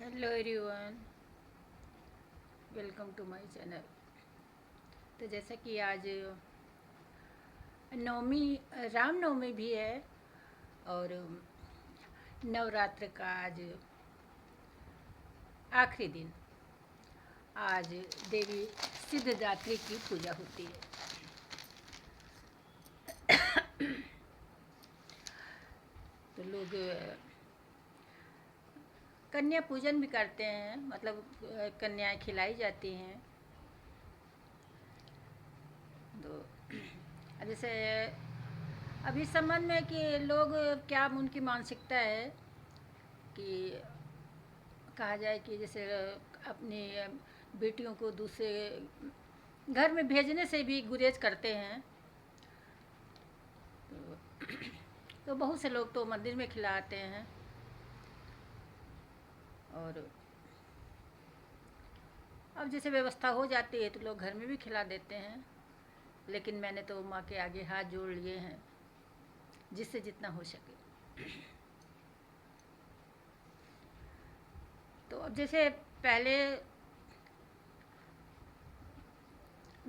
Hello everyone, welcome to my channel. तो जैसा कि आज नवमी, रामनवमी भी है और नवरात्र का आज आखिरी दिन। आज देवी सिद्धदात्री की पूजा होती है। तो लोग कन्या पूजन भी करते हैं, मतलब कन्याएं खिलाई जाती हैं। तो जैसे अब इस संबंध में कि लोग क्या उनकी मानसिकता है कि कहा जाए कि जैसे अपनी बेटियों को दूसरे घर में भेजने से भी गुरेज करते हैं। तो बहुत से लोग तो मंदिर में खिलाते हैं और अब जैसे व्यवस्था हो जाती है तो लोग घर में भी खिला देते हैं। लेकिन मैंने तो माँ के आगे हाथ जोड़ लिए हैं, जिससे जितना हो सके। तो अब जैसे पहले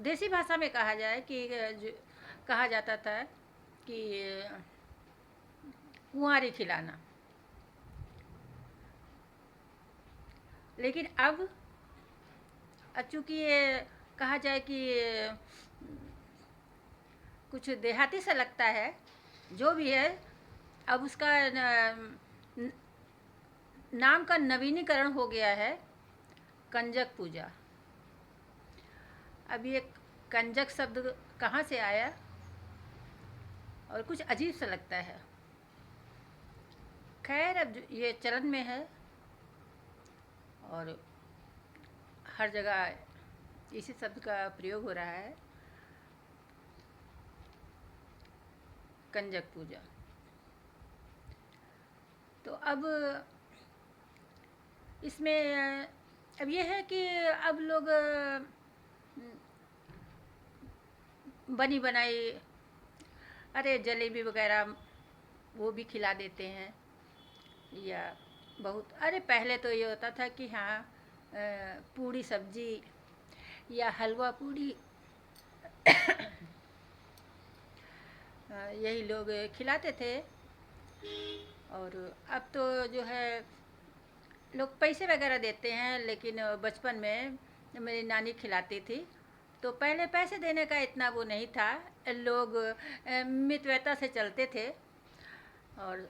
देसी भाषा में कहा जाए कि कहा जाता था कि कुंवारी खिलाना। लेकिन अब चूँकि ये कहा जाए कि कुछ देहाती सा लगता है, जो भी है, अब उसका नाम का नवीनीकरण हो गया है कंजक पूजा। अब ये कंजक शब्द कहाँ से आया और कुछ अजीब सा लगता है। खैर, अब ये चलन में है और हर जगह इसी शब्द का प्रयोग हो रहा है, कंजक पूजा। तो अब इसमें अब ये है कि अब लोग बनी बनाई, अरे जलेबी वगैरह वो भी खिला देते हैं। या बहुत, अरे पहले तो ये होता था कि हाँ पूड़ी सब्जी या हलवा पूड़ी यही लोग खिलाते थे। और अब तो जो है लोग पैसे वगैरह देते हैं। लेकिन बचपन में मेरी नानी खिलाती थी, तो पहले पैसे देने का इतना वो नहीं था। लोग मितव्यता से चलते थे और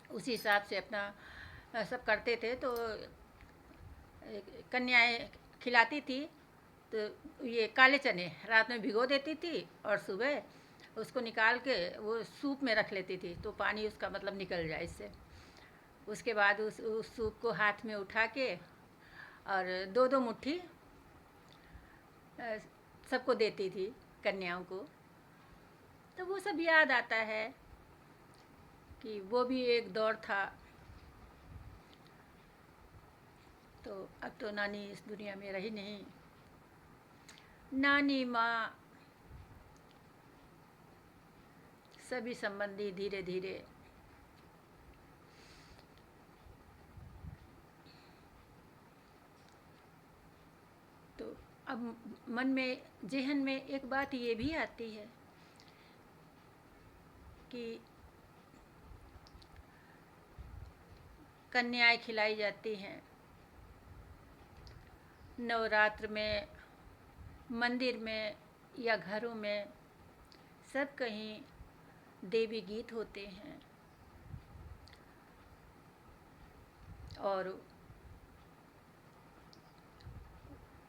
उसी हिसाब से अपना सब करते थे। तो कन्याएं खिलाती थी तो ये काले चने रात में भिगो देती थी और सुबह उसको निकाल के वो सूप में रख लेती थी, तो पानी उसका मतलब निकल जाए इससे। उसके बाद उस सूप को हाथ में उठा के और दो दो मुट्ठी सबको देती थी, कन्याओं को। तो वो सब याद आता है कि वो भी एक दौर था। तो अब तो नानी इस दुनिया में रही नहीं। नानी, माँ, सभी संबंधी धीरे धीरे तो अब मन में, ज़हन में एक बात ये भी आती है कि कन्याएं खिलाई जाती हैं नवरात्र में, मंदिर में या घरों में, सब कहीं देवी गीत होते हैं और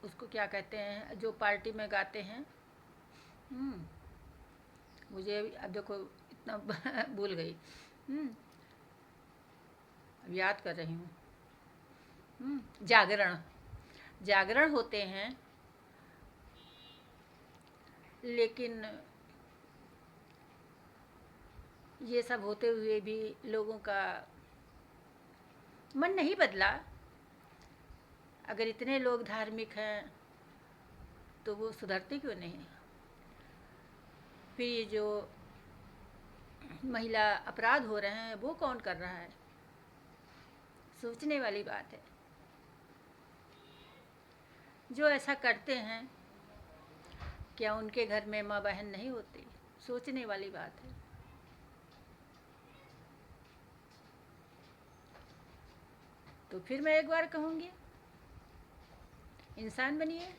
उसको क्या कहते हैं जो पार्टी में गाते हैं। मुझे अब देखो इतना भूल गई। अब याद कर रही हूँ। जागरण, जागरण होते हैं। लेकिन ये सब होते हुए भी लोगों का मन नहीं बदला। अगर इतने लोग धार्मिक हैं तो वो सुधरते क्यों नहीं। फिर ये जो महिला अपराध हो रहे हैं वो कौन कर रहा है। सोचने वाली बात है। जो ऐसा करते हैं, क्या उनके घर में माँ बहन नहीं होती? सोचने वाली बात है। तो फिर मैं एक बार कहूँगी, इंसान बनिए।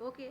ओके।